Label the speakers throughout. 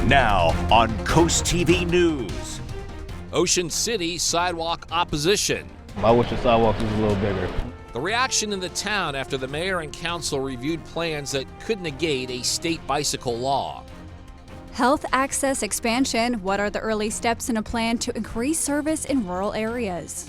Speaker 1: Now on CoastTV News.
Speaker 2: Ocean City sidewalk opposition.
Speaker 3: I wish the sidewalk was a little bigger.
Speaker 2: The reaction in the town after the mayor and council reviewed plans that could negate a state bicycle law.
Speaker 4: Health access expansion. What are the early steps in a plan to increase service in rural areas?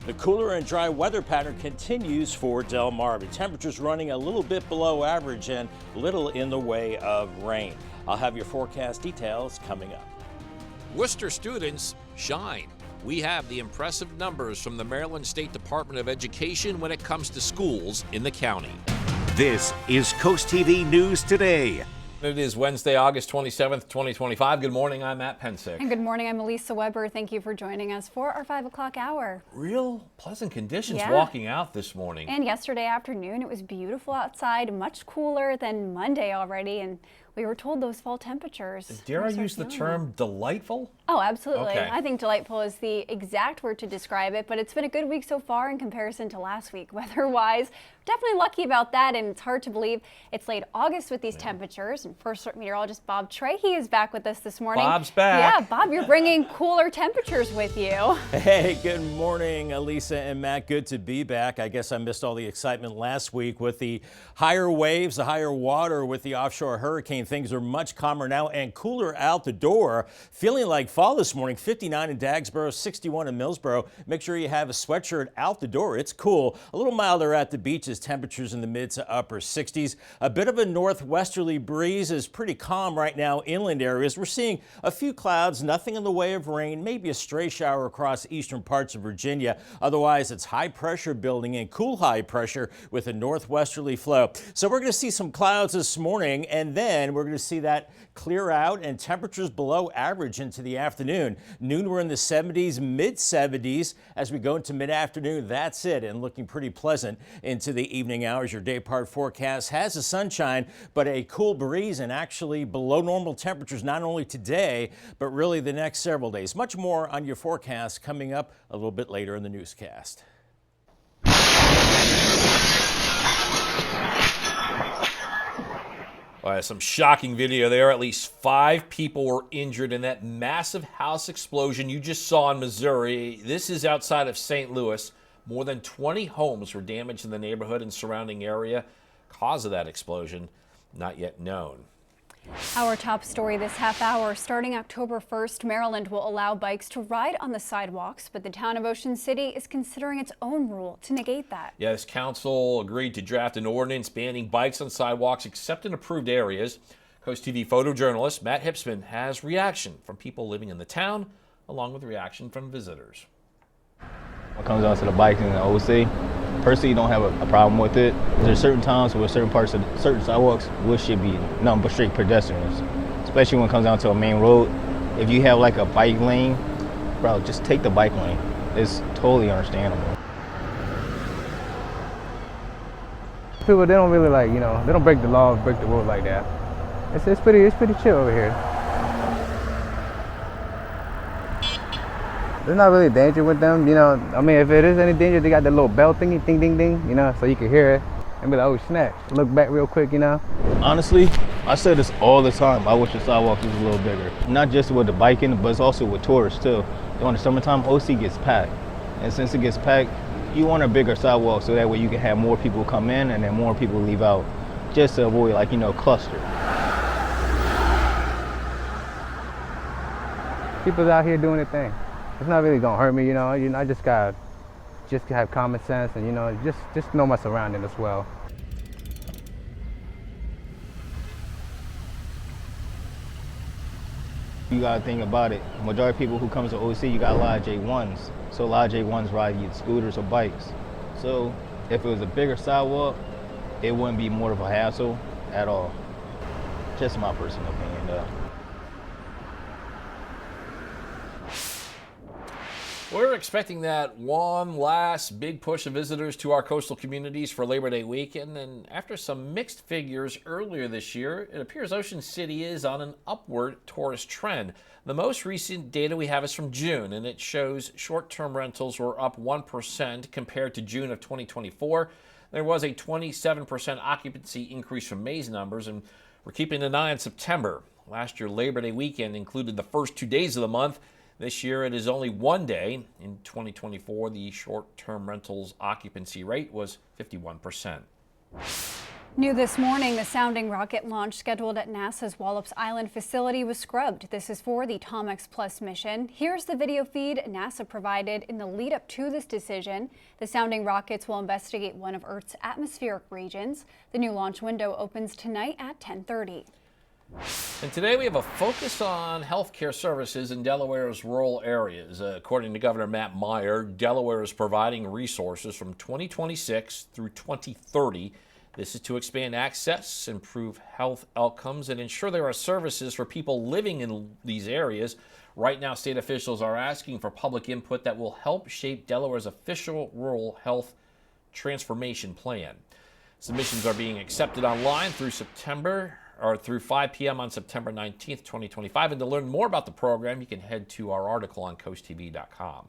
Speaker 5: The cooler and dry weather pattern continues for Delmarva. Temperatures running a little bit below average and little in the way of rain. I'll have your forecast details coming up.
Speaker 2: Worcester students shine. We have the impressive numbers from the Maryland State Department of Education when it comes to schools in the county.
Speaker 1: This is CoastTV News Today.
Speaker 2: It is Wednesday, August 27th, 2025. Good morning, I'm Matt Pensick.
Speaker 4: And good morning, I'm Elisa Weber. Thank you for joining us for our 5 o'clock hour.
Speaker 2: Real pleasant conditions walking out this morning.
Speaker 4: And yesterday afternoon, it was beautiful outside, much cooler than Monday already. And we were told those fall temperatures.
Speaker 2: Dare I use the term delightful?
Speaker 4: Oh, absolutely.
Speaker 2: Okay.
Speaker 4: I think delightful is the exact word to describe it, but it's been a good week so far in comparison to last week. Weather-wise, definitely lucky about that, and it's hard to believe it's late August with these temperatures. And first meteorologist Bob Trahey is back with us this morning.
Speaker 2: Bob's back.
Speaker 4: Yeah, Bob, you're bringing cooler temperatures with you.
Speaker 5: Hey, good morning, Elisa and Matt. Good to be back. I guess I missed all the excitement last week with the higher waves, the higher water with the offshore hurricane. Things are much calmer now and cooler out the door. Feeling like fall this morning, 59 in Dagsboro, 61 in Millsboro. Make sure you have a sweatshirt out the door. It's cool. A little milder at the beaches, temperatures in the mid to upper 60s. A bit of a northwesterly breeze is pretty calm right now, inland areas. We're seeing a few clouds, nothing in the way of rain, maybe a stray shower across eastern parts of Virginia. Otherwise, it's high pressure building and cool high pressure with a northwesterly flow. So we're going to see some clouds this morning, and then we're going to see that clear out and temperatures below average into the afternoon. Noon, we're in the 70s, mid 70s. As we go into mid-afternoon, that's it, and looking pretty pleasant into the evening hours. Your day part forecast has the sunshine, but a cool breeze and actually below normal temperatures, not only today, but really the next several days. Much more on your forecast coming up a little bit later in the newscast.
Speaker 2: Some shocking video there. At least 5 people were injured in that massive house explosion you just saw in Missouri. This is outside of St. Louis. More than 20 homes were damaged in the neighborhood and surrounding area. Cause of that explosion, not yet known.
Speaker 4: Our top story this half hour, starting October 1st, Maryland will allow bikes to ride on the sidewalks, but the town of Ocean City is considering its own rule to negate that.
Speaker 2: Yes, council agreed to draft an ordinance banning bikes on sidewalks except in approved areas. CoastTV photojournalist Matt Hipsman has reaction from people living in the town, along with reaction from visitors.
Speaker 3: When it comes down to the bikes in the OC, personally, don't have a problem with it. There's certain times where certain parts of certain sidewalks which should be nothing but straight pedestrians, especially when it comes down to a main road. If you have like a bike lane, bro, just take the bike lane. It's totally understandable.
Speaker 6: People, they don't really like, they don't break the law, break the road like that. It's pretty chill over here. There's not really danger with them, I mean, if it is any danger, they got that little bell thingy, ding, ding, ding, so you can hear it and be like, oh, snap. Look back real quick,
Speaker 3: Honestly, I say this all the time. I wish the sidewalk was a little bigger. Not just with the biking, but it's also with tourists, too. During the summertime, OC gets packed. And since it gets packed, you want a bigger sidewalk so that way you can have more people come in and then more people leave out, just to avoid, cluster.
Speaker 6: People's out here doing their thing. It's not really gonna hurt me, I just gotta have common sense and just know my surroundings as well.
Speaker 3: You gotta think about it. Majority of people who comes to OC, you got a lot of J1s. So a lot of J1s ride either scooters or bikes. So if it was a bigger sidewalk, it wouldn't be more of a hassle at all. Just my personal opinion, though.
Speaker 2: We're expecting that one last big push of visitors to our coastal communities for Labor Day weekend, and after some mixed figures earlier this year, it appears Ocean City is on an upward tourist trend. The most recent data we have is from June, and it shows short-term rentals were up 1% compared to June of 2024. There was a 27% occupancy increase from May's numbers, and we're keeping an eye on September. Last year, Labor Day weekend included the first 2 days of the month. This year, it is only 1 day. In 2024, the short-term rentals occupancy rate was 51%.
Speaker 4: New this morning, the sounding rocket launch scheduled at NASA's Wallops Island facility was scrubbed. This is for the Tom-X Plus mission. Here's the video feed NASA provided in the lead up to this decision. The sounding rockets will investigate one of Earth's atmospheric regions. The new launch window opens tonight at 10:30.
Speaker 2: And today we have a focus on healthcare services in Delaware's rural areas. According to Governor Matt Meyer, Delaware is providing resources from 2026 through 2030. This is to expand access, improve health outcomes, and ensure there are services for people living in these areas. Right now, state officials are asking for public input that will help shape Delaware's official rural health transformation plan. Submissions are being accepted online through 5 p.m. on September 19th, 2025. And to learn more about the program, you can head to our article on CoastTV.com.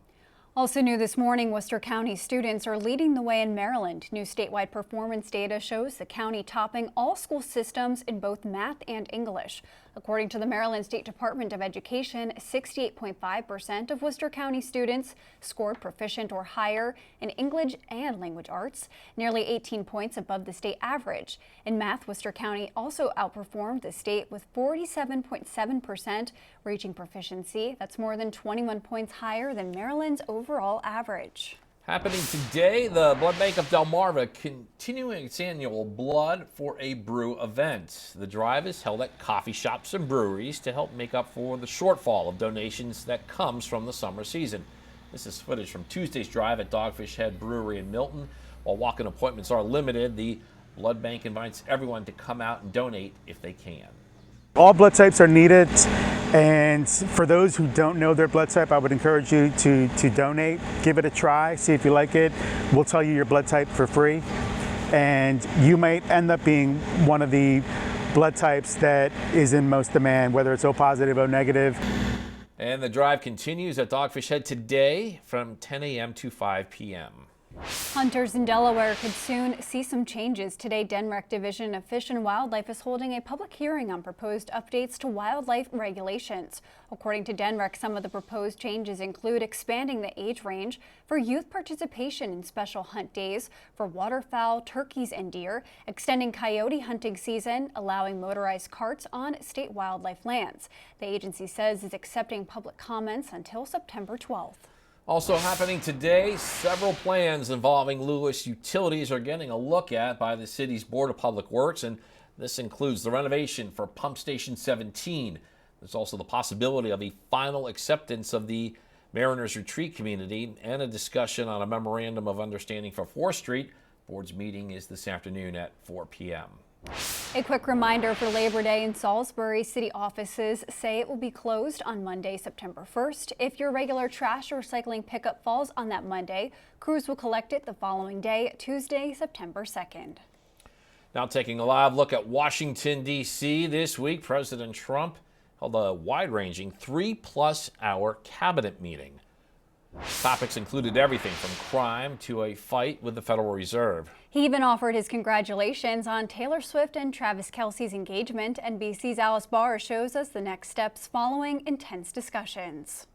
Speaker 4: Also new this morning, Worcester County students are leading the way in Maryland. New statewide performance data shows the county topping all school systems in both math and English. According to the Maryland State Department of Education, 68.5% of Worcester County students scored proficient or higher in English and language arts, nearly 18 points above the state average. In math, Worcester County also outperformed the state with 47.7% reaching proficiency. That's more than 21 points higher than Maryland's overall average.
Speaker 2: Happening today, the Blood Bank of Delmarva continuing its annual Blood for a Brew event. The drive is held at coffee shops and breweries to help make up for the shortfall of donations that comes from the summer season. This is footage from Tuesday's drive at Dogfish Head Brewery in Milton. While walk-in appointments are limited, the Blood Bank invites everyone to come out and donate if they can.
Speaker 7: All blood types are needed, and for those who don't know their blood type, I would encourage you to donate. Give it a try, see if you like it. We'll tell you your blood type for free, and you might end up being one of the blood types that is in most demand, whether it's O positive, O negative.
Speaker 2: And the drive continues at Dogfish Head today from 10 a.m. to 5 p.m.
Speaker 4: Hunters in Delaware could soon see some changes. Today, DNREC Division of Fish and Wildlife is holding a public hearing on proposed updates to wildlife regulations. According to DNREC, some of the proposed changes include expanding the age range for youth participation in special hunt days for waterfowl, turkeys, and deer, extending coyote hunting season, allowing motorized carts on state wildlife lands. The agency says it's accepting public comments until September 12th.
Speaker 2: Also happening today, several plans involving Lewis Utilities are getting a look at by the city's Board of Public Works, and this includes the renovation for Pump Station 17. There's also the possibility of a final acceptance of the Mariners Retreat community and a discussion on a memorandum of understanding for 4th Street. Board's meeting is this afternoon at 4 p.m.
Speaker 4: A quick reminder for Labor Day in Salisbury, city offices say it will be closed on Monday, September 1st. If your regular trash or recycling pickup falls on that Monday, crews will collect it the following day, Tuesday, September 2nd.
Speaker 2: Now taking a live look at Washington, D.C. this week, President Trump held a wide-ranging 3+ hour cabinet meeting. Topics included everything from crime to a fight with the Federal Reserve.
Speaker 4: He even offered his congratulations on Taylor Swift and Travis Kelce's engagement. NBC's Alice Barr shows us the next steps following intense discussions.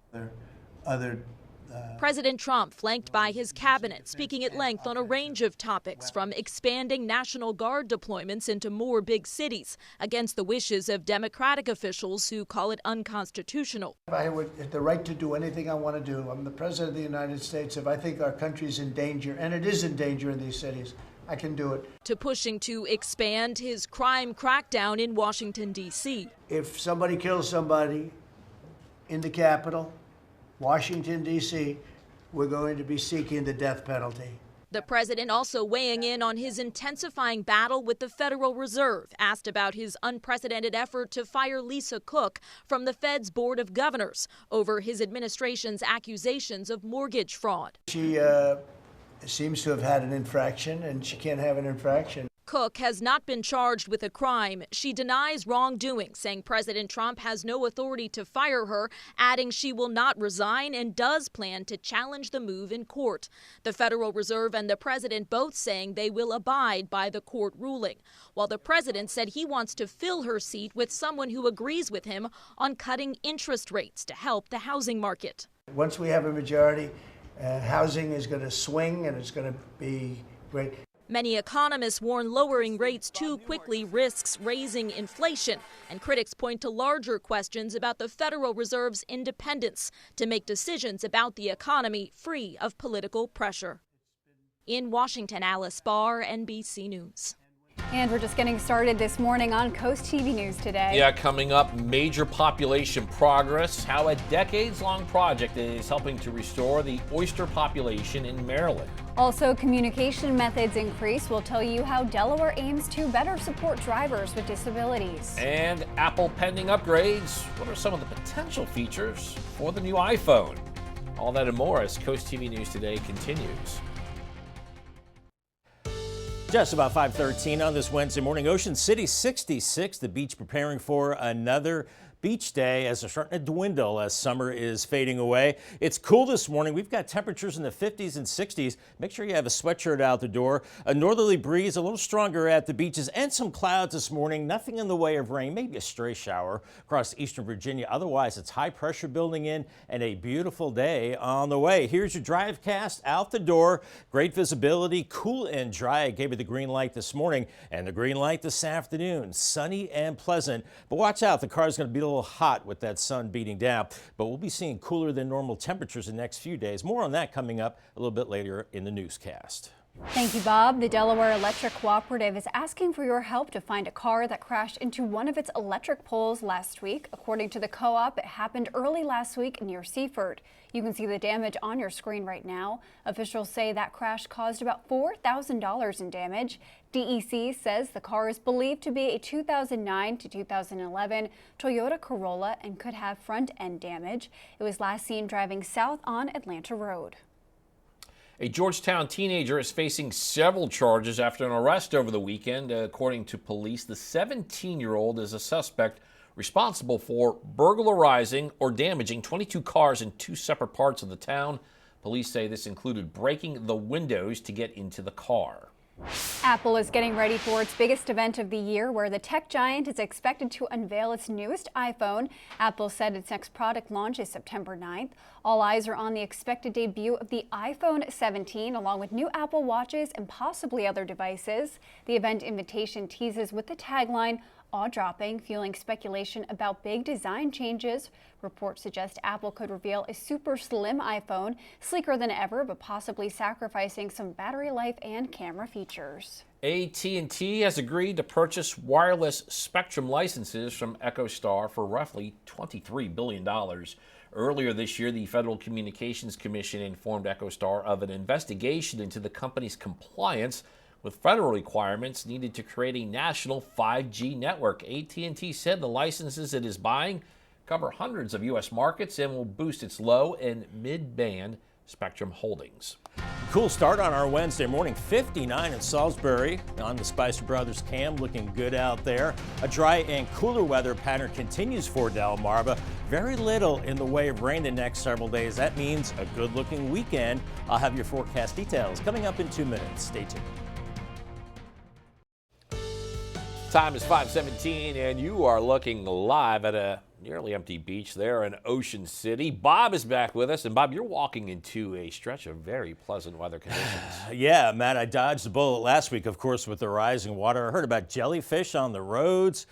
Speaker 8: President Trump, flanked by his cabinet, speaking at length on a range of topics, from expanding National Guard deployments into more big cities against the wishes of Democratic officials who call it unconstitutional.
Speaker 9: I have the right to do anything I want to do. I'm the President of the United States. If I think our country's in danger, and it is in danger in these cities, I can do it.
Speaker 8: To pushing to expand his crime crackdown in Washington, D.C.
Speaker 9: If somebody kills somebody in the Capitol, Washington, D.C., we're going to be seeking the death penalty.
Speaker 8: The president also weighing in on his intensifying battle with the Federal Reserve, asked about his unprecedented effort to fire Lisa Cook from the Fed's Board of Governors over his administration's accusations of mortgage fraud.
Speaker 9: She seems to have had an infraction, and she can't have an infraction.
Speaker 8: Cook has not been charged with a crime. She denies wrongdoing, saying President Trump has no authority to fire her, adding she will not resign and does plan to challenge the move in court. The Federal Reserve and the president both saying they will abide by the court ruling, while the president said he wants to fill her seat with someone who agrees with him on cutting interest rates to help the housing market.
Speaker 9: Once we have a majority, housing is going to swing and it's going to be great.
Speaker 8: Many economists warn lowering rates too quickly risks raising inflation, and critics point to larger questions about the Federal Reserve's independence to make decisions about the economy free of political pressure. In Washington, Alice Barr, NBC News.
Speaker 4: And we're just getting started this morning on Coast TV News today.
Speaker 2: Yeah, coming up, major population progress, how a decades-long project is helping to restore the oyster population in Maryland.
Speaker 4: Also, communication methods increase. We'll tell you how Delaware aims to better support drivers with disabilities.
Speaker 2: And Apple pending upgrades. What are some of the potential features for the new iPhone? All that and more as Coast TV News Today continues.
Speaker 5: Just about 5:13 on this Wednesday morning. Ocean City 66, the beach preparing for another beach day as they're starting to dwindle as summer is fading away. It's cool this morning. We've got temperatures in the 50s and 60s. Make sure you have a sweatshirt out the door. A northerly breeze, a little stronger at the beaches, and some clouds this morning. Nothing in the way of rain, maybe a stray shower across eastern Virginia. Otherwise, it's high pressure building in and a beautiful day on the way. Here's your drive cast out the door. Great visibility, cool and dry. I gave you the green light this morning and the green light this afternoon. Sunny and pleasant, but watch out. The car's going to be a little hot with that sun beating down, but we'll be seeing cooler than normal temperatures the next few days. More on that coming up a little bit later in the newscast.
Speaker 4: Thank you, Bob. The Delaware Electric Cooperative is asking for your help to find a car that crashed into one of its electric poles last week. According to the co-op, it happened early last week near Seaford. You can see the damage on your screen right now. Officials say that crash caused about $4,000 in damage. DEC says the car is believed to be a 2009 to 2011 Toyota Corolla and could have front-end damage. It was last seen driving south on Atlanta Road.
Speaker 2: A Georgetown teenager is facing several charges after an arrest over the weekend. According to police, the 17-year-old is a suspect responsible for burglarizing or damaging 22 cars in two separate parts of the town. Police say this included breaking the windows to get into the car.
Speaker 4: Apple is getting ready for its biggest event of the year, where the tech giant is expected to unveil its newest iPhone. Apple said its next product launch is September 9th. All eyes are on the expected debut of the iPhone 17, along with new Apple Watches and possibly other devices. The event invitation teases with the tagline, "Awe-dropping," fueling speculation about big design changes. Reports suggest Apple could reveal a super slim iPhone, sleeker than ever, but possibly sacrificing some battery life and camera features.
Speaker 2: AT&T has agreed to purchase wireless spectrum licenses from EchoStar for roughly $23 billion. Earlier this year, the Federal Communications Commission informed EchoStar of an investigation into the company's compliance with federal requirements needed to create a national 5G network. AT&T said the licenses it is buying cover hundreds of U.S. markets and will boost its low and mid-band spectrum holdings.
Speaker 5: Cool start on our Wednesday morning. 59 in Salisbury on the Spicer Brothers cam, looking good out there. A dry and cooler weather pattern continues for Delmarva. Very little in the way of rain the next several days. That means a good-looking weekend. I'll have your forecast details coming up in 2 minutes. Stay tuned.
Speaker 2: Time is 5:17, and you are looking live at a nearly empty beach there in Ocean City. Bob is back with us, and Bob, you're walking into a stretch of very pleasant weather conditions.
Speaker 5: Yeah, Matt, I dodged the bullet last week, of course, with the rising water. I heard about jellyfish on the roads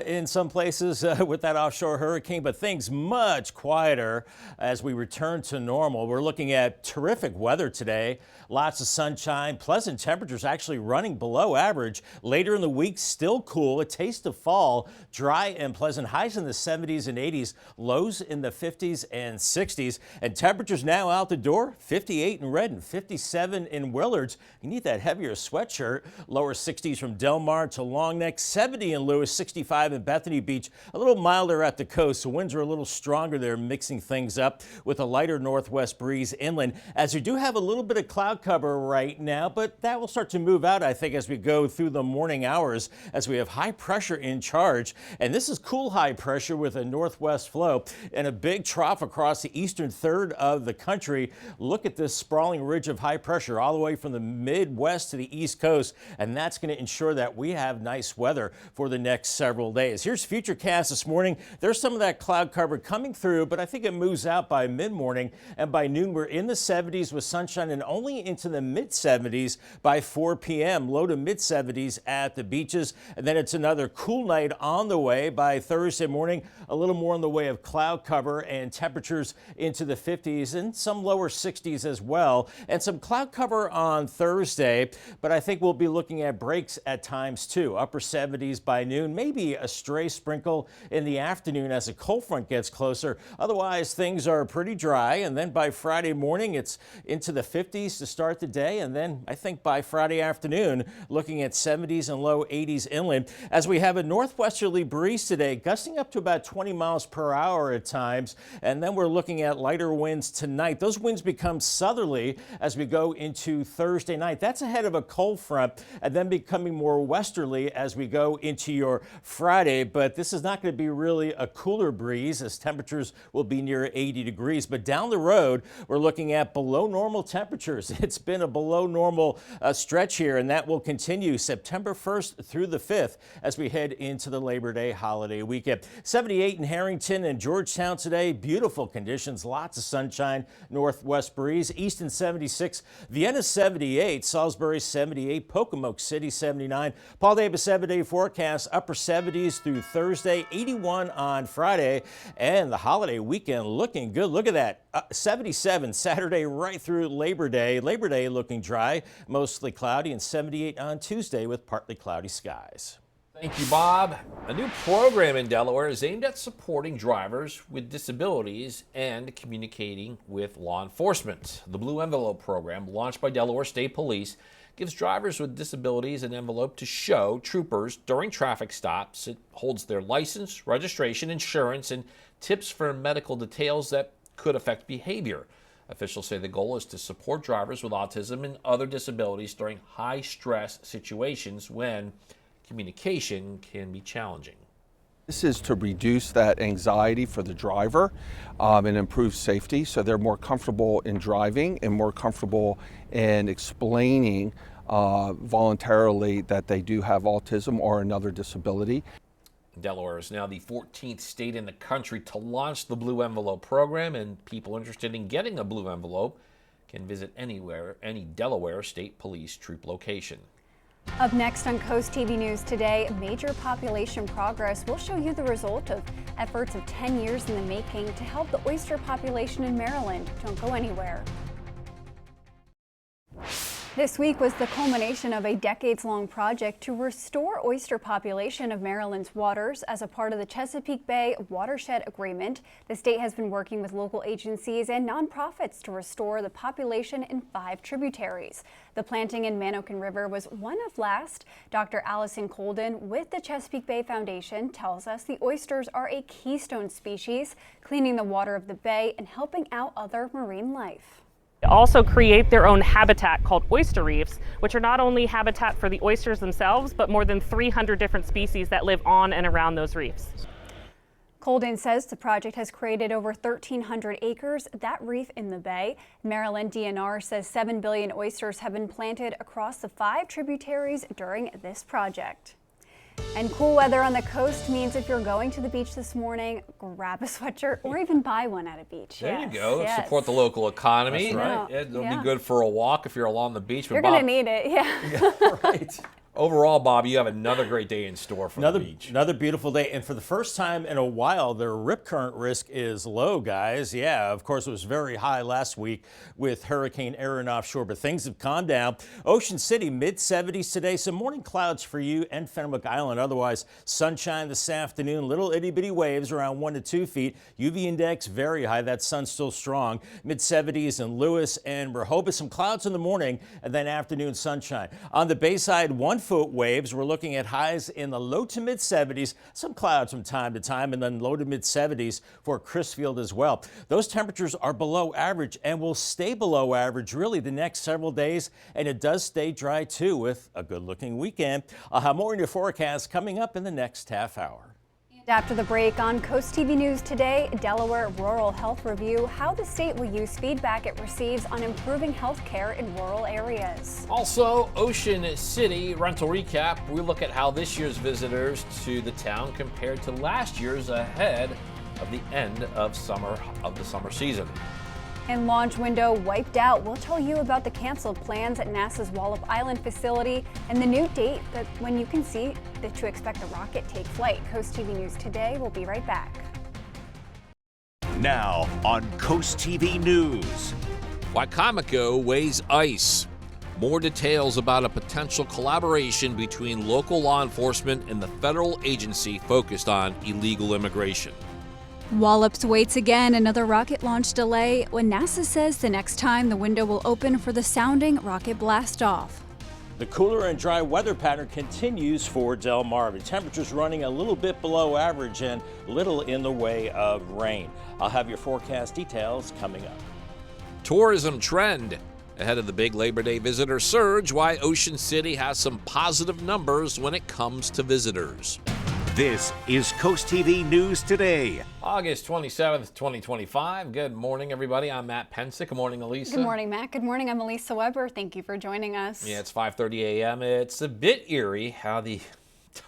Speaker 5: in some places with that offshore hurricane, but things much quieter as we return to normal. We're looking at terrific weather today. Lots of sunshine, pleasant temperatures actually running below average. Later in the week, still cool, a taste of fall, dry and pleasant, highs in the 70s and 80s, lows in the 50s and 60s, and temperatures now out the door, 58 in Redden, 57 in Willards. You need that heavier sweatshirt. Lower 60s from Delmar to Long Neck, 70 in Lewis, 65 65 in Bethany Beach, a little milder at the coast. So winds are a little stronger there, mixing things up with a lighter northwest breeze inland, as we do have a little bit of cloud cover right now, but that will start to move out, I think, as we go through the morning hours, as we have high pressure in charge. And this is cool high pressure with a northwest flow and a big trough across the eastern third of the country. Look at this sprawling ridge of high pressure all the way from the Midwest to the East Coast, and that's going to ensure that we have nice weather for the next several days. Here's Futurecast this morning. There's some of that cloud cover coming through, but I think it moves out by mid-morning, and by noon we're in the 70s with sunshine and only into the mid-70s by 4 p.m. Low to mid-70s at the beaches, and then it's another cool night on the way. By Thursday morning, a little more in the way of cloud cover and temperatures into the 50s and some lower 60s as well, and some cloud cover on Thursday, but I think we'll be looking at breaks at times too. Upper 70s by noon, maybe a stray sprinkle in the afternoon as a cold front gets closer. Otherwise, things are pretty dry, and then by Friday morning, it's into the 50s to start the day, and then I think by Friday afternoon, looking at 70s and low 80s inland, as we have a northwesterly breeze today, gusting up to about 20 miles per hour at times, and then we're looking at lighter winds tonight. Those winds become southerly as we go into Thursday night. That's ahead of a cold front, and then becoming more westerly as we go into your Friday. But this is not going to be really a cooler breeze, as temperatures will be near 80 degrees. But down the road, we're looking at below normal temperatures. It's been a below normal stretch here, and that will continue September 1st through the 5th as we head into the Labor Day holiday weekend. 78 in Harrington and Georgetown today. Beautiful conditions, lots of sunshine, northwest breeze. Easton 76, Vienna 78, Salisbury 78, Pocomoke City 79. Paul Davis 7-day forecast, upper 70s through Thursday, 81 on Friday, and the holiday weekend looking good. Look at that, 77 Saturday right through Labor Day. Labor Day looking dry, mostly cloudy, and 78 on Tuesday with partly cloudy skies.
Speaker 2: Thank you, Bob. A new program in Delaware is aimed at supporting drivers with disabilities and communicating with law enforcement. The Blue Envelope program, launched by Delaware State Police, gives drivers with disabilities an envelope to show troopers during traffic stops. It holds their license, registration, insurance, and tips for medical details that could affect behavior. Officials say the goal is to support drivers with autism and other disabilities during high-stress situations when communication can be challenging.
Speaker 10: This is to reduce that anxiety for the driver and improve safety, so they're more comfortable in driving and more comfortable in explaining voluntarily that they do have autism or another disability.
Speaker 2: Delaware is now the 14th state in the country to launch the Blue Envelope program, and people interested in getting a Blue Envelope can visit any Delaware State Police troop location.
Speaker 4: Up next on Coast TV News today, major population progress. We'll show you the result of efforts of 10 years in the making to help the oyster population in Maryland. Don't go anywhere. This week was the culmination of a decades-long project to restore oyster population of Maryland's waters as a part of the Chesapeake Bay Watershed Agreement. The state has been working with local agencies and nonprofits to restore the population in 5 tributaries. The planting in Manokin River was one of last. Dr. Allison Colden with the Chesapeake Bay Foundation tells us the oysters are a keystone species, cleaning the water of the bay and helping out other marine life.
Speaker 11: Also create their own habitat called oyster reefs, which are not only habitat for the oysters themselves, but more than 300 different species that live on and around those reefs.
Speaker 4: Colden says the project has created over 1,300 acres, that reef in the bay. Maryland DNR says 7 billion oysters have been planted across the 5 tributaries during this project. And cool weather on the coast means if you're going to the beach this morning, grab a sweatshirt or even buy one at a beach.
Speaker 2: There you go. Yes. Support the local economy.
Speaker 4: That's right.
Speaker 2: It'll be good for a walk if you're along the beach.
Speaker 4: You're going to need it, yeah.
Speaker 2: Right. Overall, Bob, you have another great day in store for the beach.
Speaker 5: Another beautiful day, and for the first time in a while, the rip current risk is low, guys. Yeah, of course, it was very high last week with Hurricane Erin offshore, but things have calmed down. Ocean City, mid-70s today. Some morning clouds for you and Fenwick Island. Otherwise, sunshine this afternoon. Little itty-bitty waves around 1 to 2 feet. UV index very high. That sun's still strong. Mid-70s in Lewis and Rehoboth. Some clouds in the morning, and then afternoon sunshine. On the Bayside, 1 1-foot waves. We're looking at highs in the low to mid 70s, some clouds from time to time, and then low to mid 70s for Crisfield as well. Those temperatures are below average and will stay below average really the next several days, and it does stay dry too with a good looking weekend. I'll have more in your forecast coming up in the next half hour.
Speaker 4: After the break on Coast TV News today, Delaware Rural Health Review, how the state will use feedback it receives on improving health care in rural areas.
Speaker 2: Also, Ocean City rental recap. We look at how this year's visitors to the town compared to last year's ahead of the end of the summer season.
Speaker 4: And launch window wiped out. We'll tell you about the canceled plans at NASA's Wallop Island facility and the new date that when you can see that to expect the rocket take flight. Coast TV News today. We'll be right back.
Speaker 1: Now on Coast TV News.
Speaker 2: Wicomico weighs ice. More details about a potential collaboration between local law enforcement and the federal agency focused on illegal immigration.
Speaker 4: Wallops waits again, another rocket launch delay when NASA says the next time the window will open for the sounding rocket blast-off.
Speaker 5: The cooler and dry weather pattern continues for Delmarva. Temperatures running a little bit below average and little in the way of rain. I'll have your forecast details coming up.
Speaker 2: Tourism trend. Ahead of the big Labor Day visitor surge, why Ocean City has some positive numbers when it comes to visitors.
Speaker 1: This is Coast TV News Today.
Speaker 2: August 27th, 2025. Good morning, everybody. I'm Matt Pensick. Good morning, Elisa.
Speaker 4: Good morning, Matt. Good morning. I'm Elisa Weber. Thank you for joining us.
Speaker 2: Yeah, it's 5:30 a.m. It's a bit eerie how the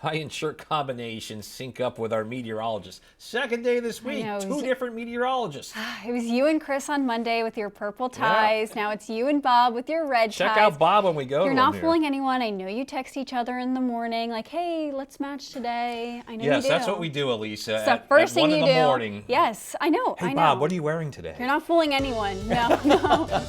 Speaker 2: tie and shirt combinations sync up with our meteorologist. Second day this week, two different meteorologists.
Speaker 4: It was you and Chris on Monday with your purple ties. Yeah. Now it's you and Bob with your red ties.
Speaker 2: Check out Bob when we go.
Speaker 4: You're not fooling anyone. I know you text each other in the morning like, hey, let's match today. I know you do.
Speaker 2: Yes, that's what we do, Elisa.
Speaker 4: It's the first thing you do.
Speaker 2: 1 in the morning.
Speaker 4: Yes, I know.
Speaker 2: Hey,
Speaker 4: I know.
Speaker 2: Bob, what are you wearing today?
Speaker 4: You're not fooling anyone. No.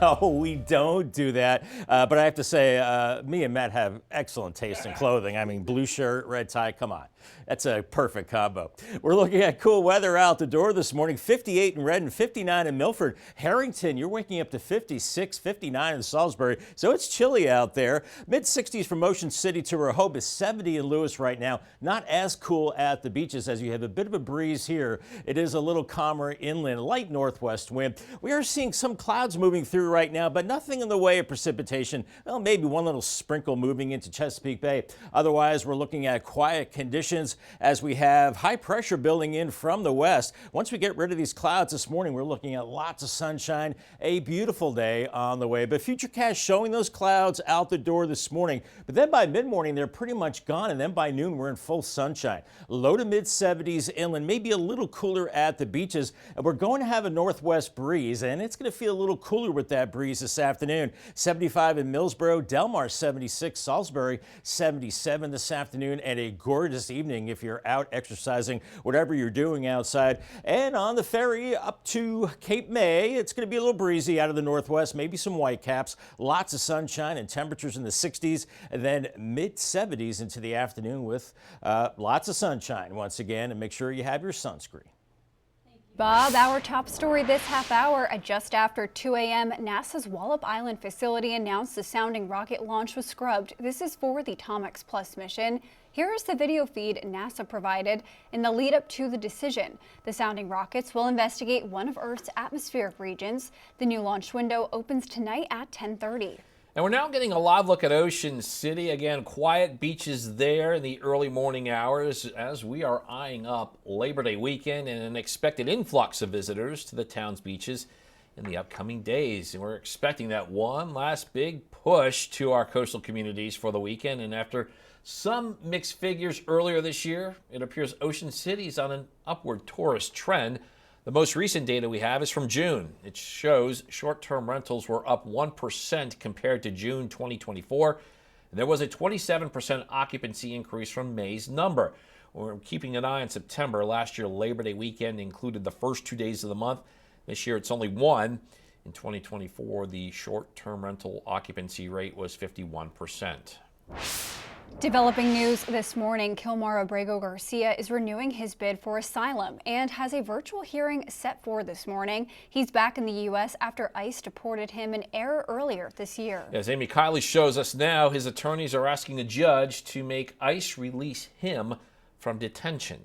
Speaker 5: No, we don't do that. But I have to say, me and Matt have excellent taste in clothing. I mean, blue shirt, red tie, come on. That's a perfect combo. We're looking at cool weather out the door this morning. 58 in Redden, 59 in Milford. Harrington, you're waking up to 56, 59 in Salisbury. So it's chilly out there. Mid-60s from Ocean City to Rehoboth, 70 in Lewis right now. Not as cool at the beaches as you have a bit of a breeze here. It is a little calmer inland, light northwest wind. We are seeing some clouds moving through right now, but nothing in the way of precipitation. Well, maybe one little sprinkle moving into Chesapeake Bay. Otherwise, we're looking at quiet conditions as we have high pressure building in from the west. Once we get rid of these clouds this morning, we're looking at lots of sunshine, a beautiful day on the way. But Futurecast showing those clouds out the door this morning. But then by mid-morning, they're pretty much gone. And then by noon, we're in full sunshine. Low to mid 70s inland, maybe a little cooler at the beaches. And we're going to have a northwest breeze, and it's going to feel a little cooler with that breeze this afternoon. 75 in Millsboro, Delmar 76, Salisbury 77 this afternoon, and a gorgeous evening if you're out exercising, whatever you're doing outside. And on the ferry up to Cape May, it's going to be a little breezy out of the northwest, maybe some whitecaps, lots of sunshine and temperatures in the 60s, and then mid 70s into the afternoon with lots of sunshine once again. And make sure you have your sunscreen.
Speaker 4: Bob, our top story this half hour at just after 2 a.m. NASA's Wallop Island facility announced the sounding rocket launch was scrubbed. This is for the Tomex Plus mission. Here is the video feed NASA provided in the lead up to the decision. The sounding rockets will investigate one of Earth's atmospheric regions. The new launch window opens tonight at 10:30.
Speaker 2: And we're now getting a live look at Ocean City. Again, quiet beaches there in the early morning hours as we are eyeing up Labor Day weekend and an expected influx of visitors to the town's beaches in the upcoming days. And we're expecting that one last big push to our coastal communities for the weekend. And after some mixed figures earlier this year, it appears Ocean City is on an upward tourist trend. The most recent data we have is from June. It shows short-term rentals were up 1% compared to June 2024. There was a 27% occupancy increase from May's number. We're keeping an eye on September. Last year, Labor Day weekend included the first 2 days of the month. This year, it's only one. In 2024, the short-term rental occupancy rate was 51%.
Speaker 4: Developing news this morning, Kilmar Abrego Garcia is renewing his bid for asylum and has a virtual hearing set for this morning. He's back in the U.S. after ICE deported him in error earlier this year.
Speaker 2: As Amy Kiley shows us now, his attorneys are asking the judge to make ICE release him from detention.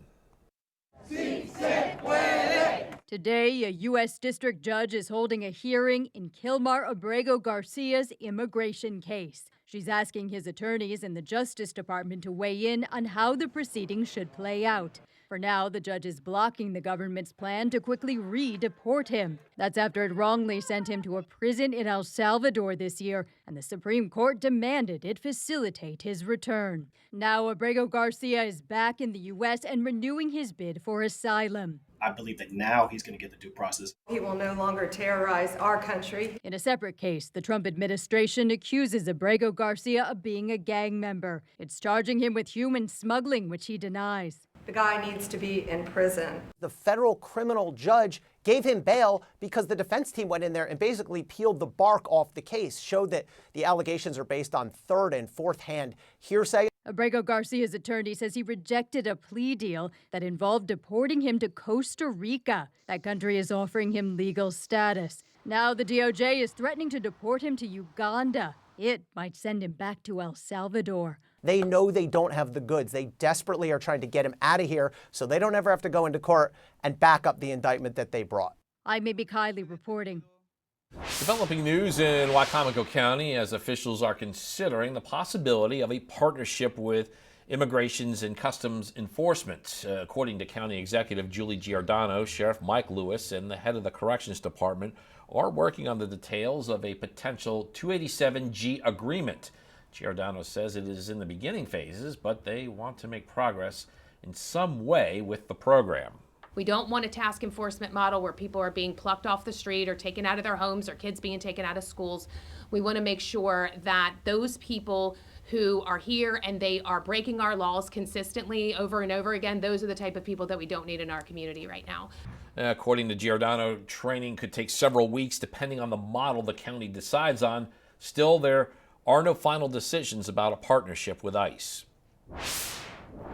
Speaker 12: Today, a U.S. district judge is holding a hearing in Kilmar Abrego Garcia's immigration case. She's asking his attorneys in the Justice Department to weigh in on how the proceedings should play out. For now, the judge is blocking the government's plan to quickly re-deport him. That's after it wrongly sent him to a prison in El Salvador this year, and the Supreme Court demanded it facilitate his return. Now, Abrego Garcia is back in the U.S. and renewing his bid for asylum.
Speaker 13: I believe that now he's going to get the due process.
Speaker 14: He will no longer terrorize our country.
Speaker 12: In a separate case, the Trump administration accuses Abrego Garcia of being a gang member. It's charging him with human smuggling, which he denies.
Speaker 14: The guy needs to be in prison.
Speaker 15: The federal criminal judge gave him bail because the defense team went in there and basically peeled the bark off the case, showed that the allegations are based on third and fourth hand hearsay.
Speaker 12: Abrego Garcia's attorney says he rejected a plea deal that involved deporting him to Costa Rica. That country is offering him legal status. Now the DOJ is threatening to deport him to Uganda. It might send him back to El Salvador.
Speaker 15: They know they don't have the goods. They desperately are trying to get him out of here so they don't ever have to go into court and back up the indictment that they brought.
Speaker 12: I'm Amy Kiley reporting.
Speaker 2: Developing news in Wicomico County as officials are considering the possibility of a partnership with Immigrations and Customs Enforcement. According to County Executive Julie Giordano, Sheriff Mike Lewis and the head of the Corrections Department are working on the details of a potential 287G agreement. Giordano says it is in the beginning phases, but they want to make progress in some way with the program.
Speaker 16: We don't want a task enforcement model where people are being plucked off the street or taken out of their homes or kids being taken out of schools. We want to make sure that those people who are here and they are breaking our laws consistently over and over again, those are the type of people that we don't need in our community right now.
Speaker 2: According to Giordano, training could take several weeks depending on the model the county decides on. Still, there are no final decisions about a partnership with ICE.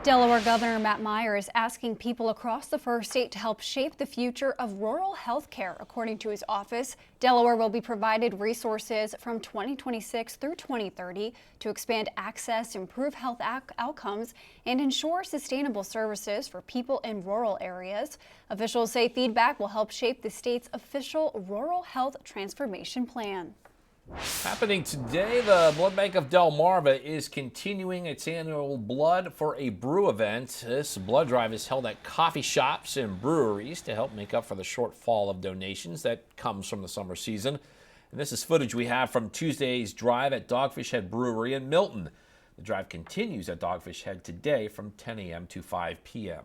Speaker 4: Delaware Governor Matt Meyer is asking people across the first state to help shape the future of rural health care. According to his office, Delaware will be provided resources from 2026 through 2030 to expand access, improve health outcomes, and ensure sustainable services for people in rural areas. Officials say feedback will help shape the state's official Rural Health Transformation Plan.
Speaker 2: Happening today, the Blood Bank of Delmarva is continuing its annual Blood for a Brew event. This blood drive is held at coffee shops and breweries to help make up for the shortfall of donations that comes from the summer season. And this is footage we have from Tuesday's drive at Dogfish Head Brewery in Milton. The drive continues at Dogfish Head today from 10 a.m. to 5 p.m.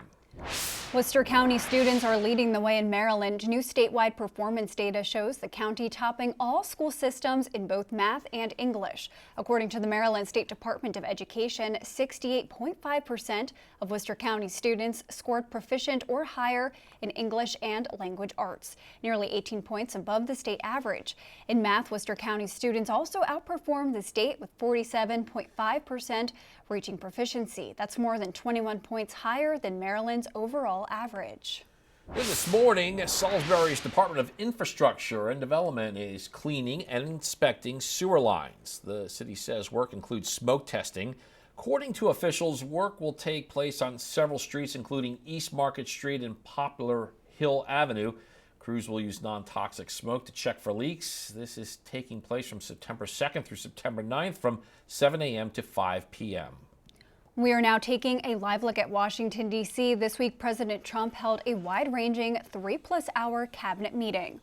Speaker 4: Worcester County students are leading the way in Maryland. New statewide performance data shows the county topping all school systems in both math and English. According to the Maryland State Department of Education, 68.5% of Worcester County students scored proficient or higher in English and language arts, nearly 18 points above the state average. In math, Worcester County students also outperformed the state with 47.5% reaching proficiency. That's more than 21 points higher than Maryland's overall average.
Speaker 2: This morning, Salisbury's Department of Infrastructure and Development is cleaning and inspecting sewer lines. The city says work includes smoke testing. According to officials, work will take place on several streets, including East Market Street and Poplar Hill Avenue. Crews will use non-toxic smoke to check for leaks. This is taking place from September 2nd through September 9th from 7 a.m. to 5 p.m.
Speaker 4: We are now taking a live look at Washington, D.C. This week, President Trump held a wide-ranging 3-plus-hour cabinet meeting.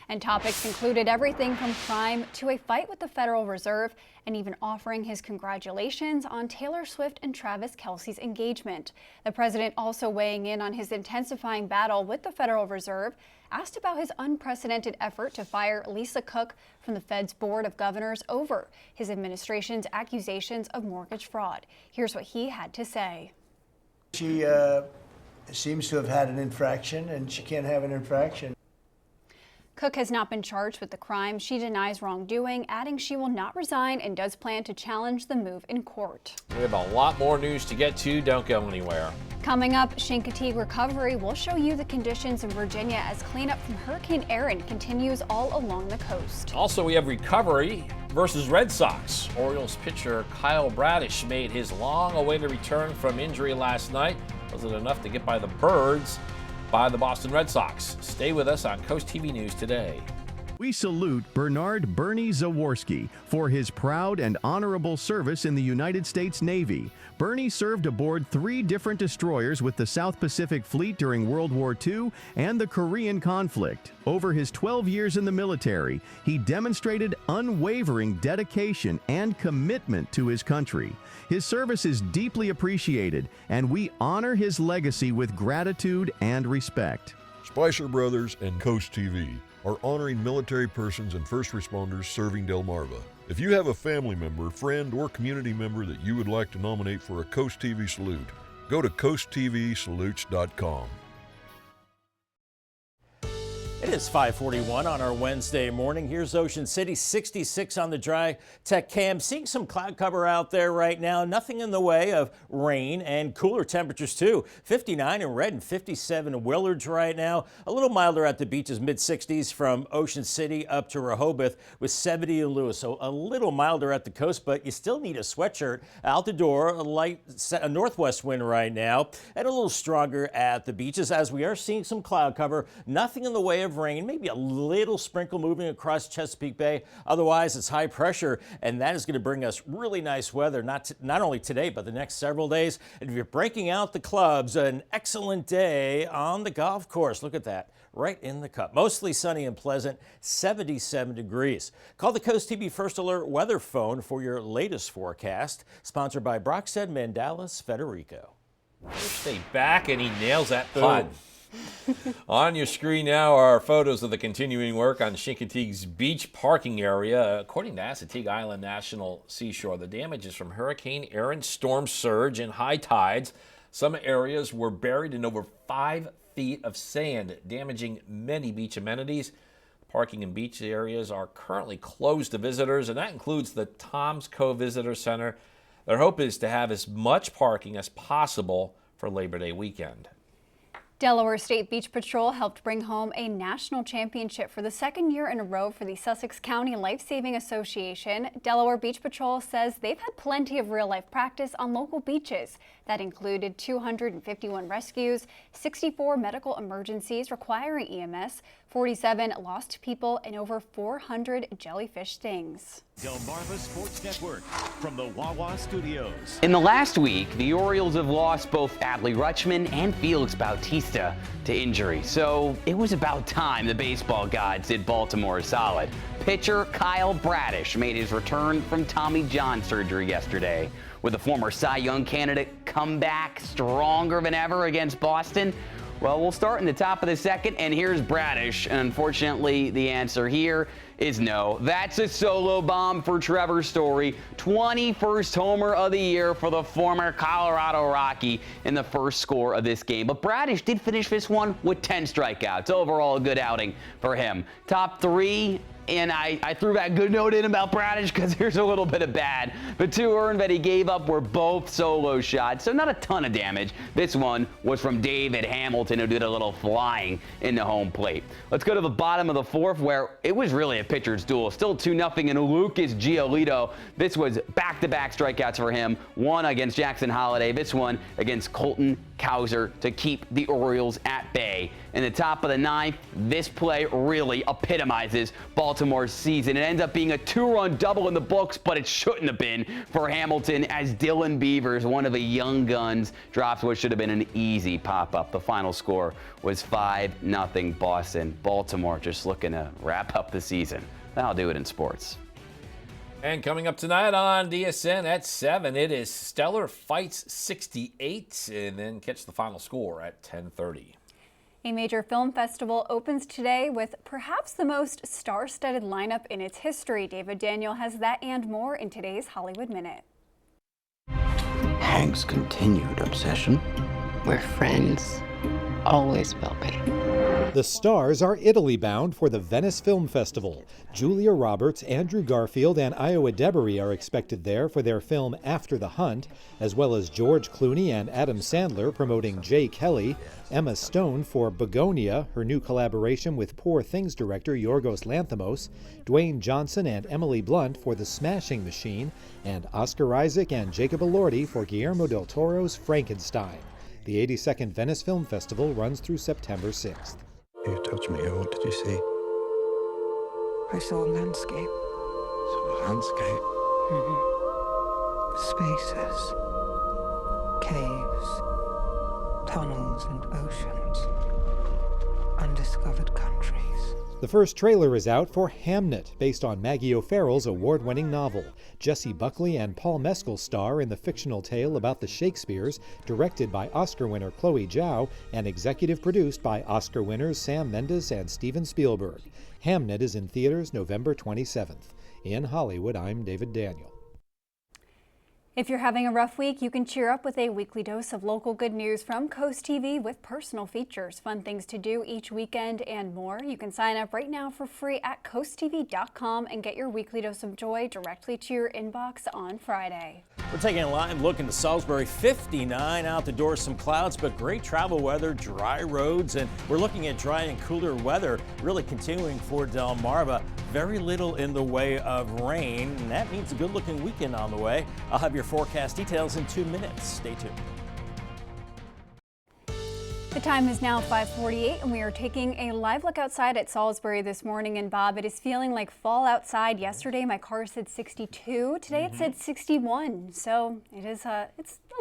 Speaker 4: And topics included everything from crime to a fight with the Federal Reserve and even offering his congratulations on Taylor Swift and Travis Kelce's engagement. The president also weighing in on his intensifying battle with the Federal Reserve, asked about his unprecedented effort to fire Lisa Cook from the Fed's Board of Governors over his administration's accusations of mortgage fraud. Here's what he had to say.
Speaker 9: She seems to have had an infraction, and she can't have an infraction.
Speaker 4: Cook has not been charged with the crime. She denies wrongdoing, adding she will not resign and does plan to challenge the move in court.
Speaker 2: We have a lot more news to get to. Don't go anywhere.
Speaker 4: Coming up, Chincoteague recovery. We'll show you the conditions in Virginia as cleanup from Hurricane Erin continues all along the coast.
Speaker 2: Also, we have recovery versus Red Sox. Orioles pitcher Kyle Bradish made his long-awaited return from injury last night. Was it enough to get by the Birds by the Boston Red Sox? Stay with us on Coast TV News Today.
Speaker 17: We salute Bernard Bernie Zaworski for his proud and honorable service in the United States Navy. Bernie served aboard 3 different destroyers with the South Pacific Fleet during World War II and the Korean conflict. Over his 12 years in the military, he demonstrated unwavering dedication and commitment to his country. His service is deeply appreciated, and we honor his legacy with gratitude and respect.
Speaker 18: Spicer Brothers and Coast TV are honoring military persons and first responders serving Delmarva. If you have a family member, friend, or community member that you would like to nominate for a Coast TV salute, go to coasttvsalutes.com.
Speaker 5: It is 5:41 on our Wednesday morning. Here's Ocean City, 66 on the dry tech cam. Seeing some cloud cover out there right now. Nothing in the way of rain and cooler temperatures too. 59 in Red and 57 in Willards right now. A little milder at the beaches, mid-60s from Ocean City up to Rehoboth with 70 in Lewis. So a little milder at the coast, but you still need a sweatshirt out the door. A light northwest wind right now and a little stronger at the beaches as we are seeing some cloud cover. Nothing in the way of rain, maybe a little sprinkle moving across Chesapeake Bay. Otherwise, it's high pressure, and that is going to bring us really nice weather, not only today, but the next several days. And if you're breaking out the clubs, an excellent day on the golf course. Look at that, right in the cup. Mostly sunny and pleasant, 77 degrees. Call the Coast TV First Alert weather phone for your latest forecast. Sponsored by Brockstead Mandalis Federico.
Speaker 2: Stay back, and he nails that putt. On your screen now are photos of the continuing work on Chincoteague's beach parking area. According to Assateague Island National Seashore, the damage is from Hurricane Erin storm surge and high tides. Some areas were buried in over 5 feet of sand, damaging many beach amenities. Parking and beach areas are currently closed to visitors, and that includes the Tom's Cove Visitor Center. Their hope is to have as much parking as possible for Labor Day weekend.
Speaker 4: Delaware State Beach Patrol helped bring home a national championship for the 2nd year in a row for the Sussex County Life-Saving Association. Delaware Beach Patrol says they've had plenty of real-life practice on local beaches. That included 251 rescues, 64 medical emergencies requiring EMS, 47 lost people, and over 400 jellyfish stings.
Speaker 1: Delmarva Sports Network from the Wawa Studios.
Speaker 19: In the last week, the Orioles have lost both Adley Rutschman and Felix Bautista to injury. So it was about time the baseball gods did Baltimore a solid. Pitcher Kyle Bradish made his return from Tommy John surgery yesterday. With the former Cy Young candidate come back stronger than ever against Boston? Well, we'll start in the top of the second, and here's Bradish. Unfortunately, the answer here is no. That's a solo bomb for Trevor Story. 21st homer of the year for the former Colorado Rocky in the first score of this game. But Bradish did finish this one with 10 strikeouts. Overall, a good outing for him. Top 3. And I threw that good note in about Bradish because there's a little bit of bad. The 2 earned that he gave up were both solo shots, so not a ton of damage. This one was from David Hamilton, who did a little flying in the home plate. Let's go to the bottom of the 4th, where it was really a pitcher's duel. Still 2-0 in Lucas Giolito. This was back-to-back strikeouts for him. One against Jackson Holiday. This one against Colton Cowser to keep the Orioles at bay. In the top of the 9th, this play really epitomizes Baltimore's season. It ends up being a 2-run double in the books, but it shouldn't have been for Hamilton as Dylan Beavers, one of the young guns, drops what should have been an easy pop-up. The final score was 5-0 Boston. Baltimore just looking to wrap up the season. That'll do it in sports.
Speaker 2: And coming up tonight on DSN at 7, it is Stellar Fights 68, and then catch the final score at 10:30.
Speaker 4: A major film festival opens today with perhaps the most star-studded lineup in its history. David Daniel has that and more in today's Hollywood Minute.
Speaker 20: Hank's continued obsession. We're friends. Always will be. The stars are Italy-bound for the Venice Film Festival. Julia Roberts, Andrew Garfield, and Iowa Debary are expected there for their film After the Hunt, as well as George Clooney and Adam Sandler promoting Jay Kelly, Emma Stone for Begonia, her new collaboration with Poor Things director Yorgos Lanthimos, Dwayne Johnson and Emily Blunt for The Smashing Machine, and Oscar Isaac and Jacob Elordi for Guillermo del Toro's Frankenstein. The 82nd Venice Film Festival runs through September 6th.
Speaker 21: You touched me. What did you see?
Speaker 22: I saw a landscape.
Speaker 21: Saw a landscape?
Speaker 22: Spaces, caves, tunnels and oceans, undiscovered countries.
Speaker 20: The first trailer is out for Hamnet, based on Maggie O'Farrell's award-winning novel. Jessie Buckley and Paul Mescal star in the fictional tale about the Shakespeares, directed by Oscar winner Chloe Zhao and executive produced by Oscar winners Sam Mendes and Steven Spielberg. Hamnet is in theaters November 27th. In Hollywood, I'm David Daniel.
Speaker 4: If you're having a rough week, you can cheer up with a weekly dose of local good news from Coast TV with personal features, fun things to do each weekend, and more. You can sign up right now for free at coasttv.com and get your weekly dose of joy directly to your inbox on Friday.
Speaker 5: We're taking a live look into Salisbury. 59 out the door, some clouds, but great travel weather, dry roads, and we're looking at dry and cooler weather really continuing for Delmarva. Very little in the way of rain, and that means a good-looking weekend on the way. I'll have your forecast details in 2 minutes. Stay tuned.
Speaker 4: The time is now 5:48 and we are taking a live look outside at Salisbury this morning. And Bob, it is feeling like fall outside. Yesterday my car said 62. Today it said 61. So it's a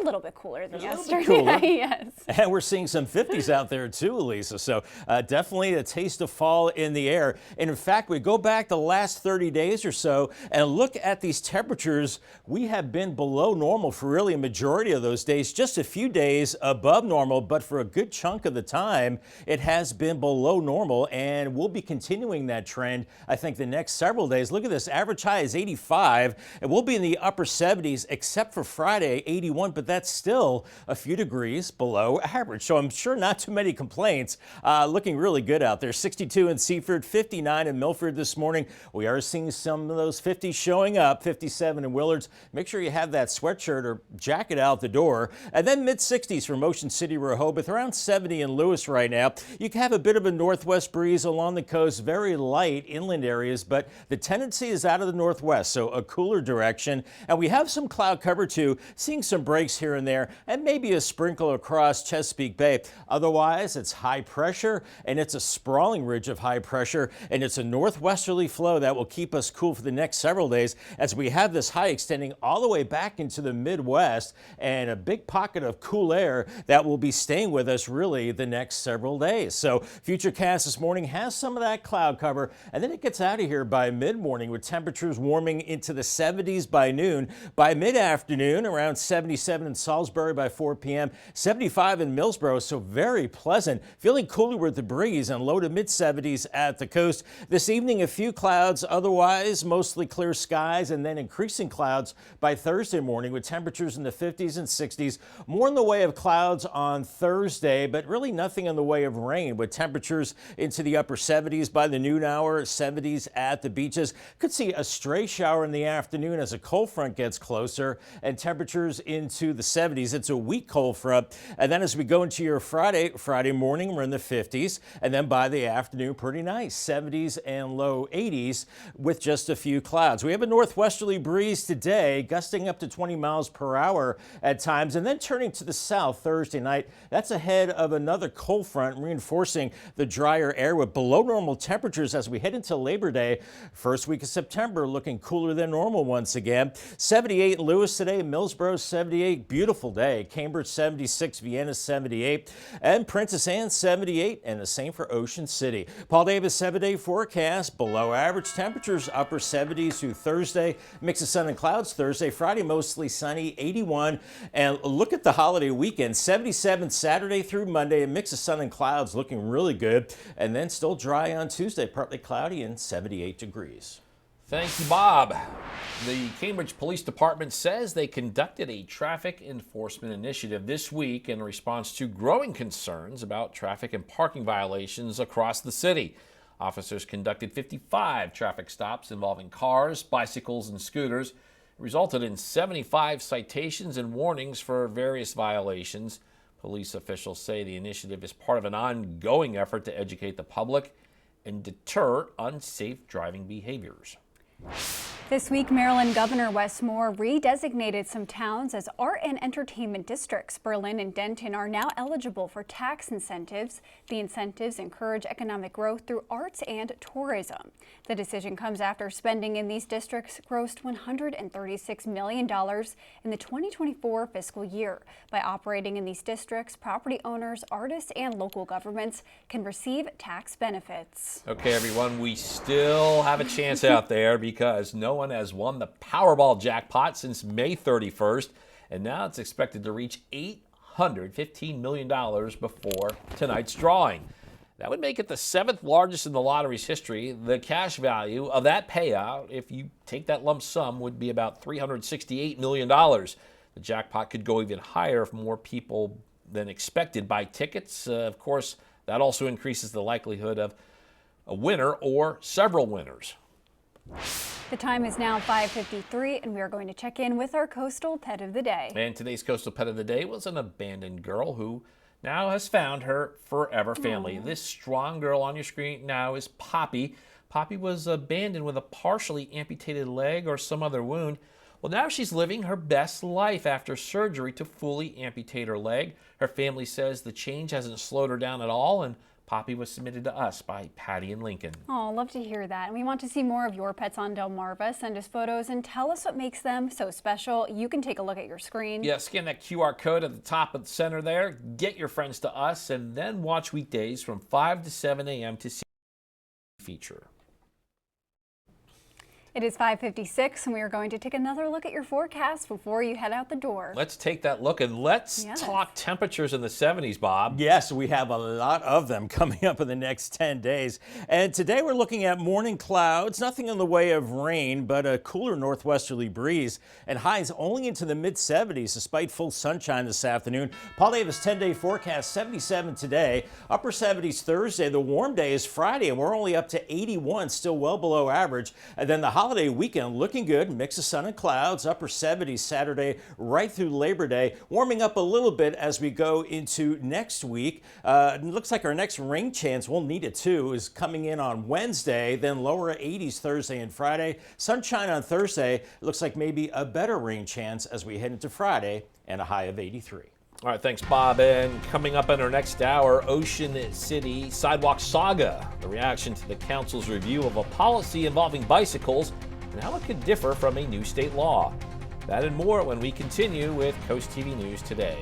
Speaker 4: little bit cooler than yesterday.
Speaker 5: Cooler.
Speaker 4: Yes.
Speaker 5: And we're seeing some 50s out there too, Elisa. So definitely a taste of fall in the air. And in fact, we go back the last 30 days or so and look at these temperatures. We have been below normal for really a majority of those days, just a few days above normal, but for a good chunk of the time, it has been below normal, and we'll be continuing that trend, I think, the next several days. Look at this, average high is 85, and we'll be in the upper 70s, except for Friday, 81, but that's still a few degrees below average. So I'm sure not too many complaints. Looking really good out there. 62 in Seaford, 59 in Milford this morning. We are seeing some of those 50s showing up, 57 in Willards. Make sure you have that sweatshirt or jacket out the door. And then mid-60s for Motion City, Rehoboth, around 70 in Lewis right now. You can have a bit of a northwest breeze along the coast, very light inland areas, but the tendency is out of the northwest, so a cooler direction. And we have some cloud cover too, seeing some breaks here and there, and maybe a sprinkle across Chesapeake Bay. Otherwise, it's high pressure, and it's a sprawling ridge of high pressure, and it's a northwesterly flow that will keep us cool for the next several days as we have this high extending all the way back into the Midwest, and a big pocket of cool air that will be staying with us really the next several days. So Futurecast this morning has some of that cloud cover, and then it gets out of here by mid-morning with temperatures warming into the 70s by noon. By mid-afternoon, around 77 in Salisbury by 4 p.m., 75 in Millsboro, so very pleasant. Feeling cooler with the breeze and low to mid-70s at the coast. This evening, a few clouds, otherwise mostly clear skies, and then increasing clouds by Thursday morning with temperatures in the 50s and 60s. More in the way of clouds on Thursday, but really nothing in the way of rain with temperatures into the upper 70s by the noon hour, 70s at the beaches. Could see a stray shower in the afternoon as a cold front gets closer, and temperatures into the 70s. It's a weak cold front. And then as we go into your Friday morning, we're in the 50s, and then by the afternoon, pretty nice, 70s and low 80s with just a few clouds. We have a northwesterly breeze today, gusting up to 20 miles per hour at times, and then turning to the south Thursday night. That's ahead of another cold front, reinforcing the drier air with below normal temperatures as we head into Labor Day. First week of September looking cooler than normal once again. 78 in Lewis today, Millsboro 78, beautiful day. Cambridge 76, Vienna 78, and Princess Anne 78, and the same for Ocean City. Paul Davis 7-day forecast, below average temperatures, upper 70s through Thursday, mix of sun and clouds Thursday, Friday mostly sunny, 81, and look at the holiday weekend, 77 Saturday through Monday, a mix of sun and clouds looking really good, and then still dry on Tuesday, partly cloudy and 78 degrees.
Speaker 2: Thank you, Bob. The Cambridge Police Department says they conducted a traffic enforcement initiative this week in response to growing concerns about traffic and parking violations across the city. Officers conducted 55 traffic stops involving cars, bicycles, and scooters. It resulted in 75 citations and warnings for various violations. Police officials say the initiative is part of an ongoing effort to educate the public and deter unsafe driving behaviors.
Speaker 4: This week, Maryland Governor Wes Moore redesignated some towns as art and entertainment districts. Berlin and Denton are now eligible for tax incentives. The incentives encourage economic growth through arts and tourism. The decision comes after spending in these districts grossed $136 million in the 2024 fiscal year. By operating in these districts, property owners, artists, and local governments can receive tax benefits.
Speaker 2: Okay, everyone, we still have a chance out there because no one has won the Powerball jackpot since May 31st, and now it's expected to reach $815 million before tonight's drawing. That would make it the 7th largest in the lottery's history. The cash value of that payout, if you take that lump sum, would be about $368 million. The jackpot could go even higher if more people than expected buy tickets. Of course, that also increases the likelihood of a winner or several winners.
Speaker 4: The time is now 5:53, and we are going to check in with our Coastal Pet of the Day.
Speaker 2: And today's Coastal Pet of the Day was an abandoned girl who now has found her forever family. This strong girl on your screen now is Poppy. Poppy was abandoned with a partially amputated leg or some other wound. Well, now she's living her best life after surgery to fully amputate her leg. Her family says the change hasn't slowed her down at all, and Poppy was submitted to us by Patty and Lincoln.
Speaker 4: Oh, love to hear that. And we want to see more of your pets on Delmarva. Send us photos and tell us what makes them so special. You can take a look at your screen.
Speaker 2: Yeah, scan that QR code at the top of the center there. Get your friends to us, and then watch weekdays from 5 to 7 a.m. to see the feature.
Speaker 4: It is 5:56, and we are going to take another look at your forecast before you head out the door.
Speaker 2: Let's take that look, and let's talk temperatures in the 70s, Bob.
Speaker 5: Yes, we have a lot of them coming up in the next 10 days. And today we're looking at morning clouds, nothing in the way of rain, but a cooler northwesterly breeze, and highs only into the mid-70s despite full sunshine this afternoon. Paul Davis 10-day forecast, 77 today, upper 70s Thursday. The warm day is Friday, and we're only up to 81, still well below average. And then the holiday weekend looking good, mix of sun and clouds, upper 70s Saturday right through Labor Day, warming up a little bit as we go into next week. It looks like our next rain chance, we'll need it too, is coming in on Wednesday, then lower 80s Thursday and Friday. Sunshine on Thursday, it looks like maybe a better rain chance as we head into Friday, and a high of 83.
Speaker 2: All right, thanks, Bob. And coming up in our next hour, Ocean City Sidewalk Saga, the reaction to the council's review of a policy involving bicycles and how it could differ from a new state law. That and more when we continue with Coast TV News Today.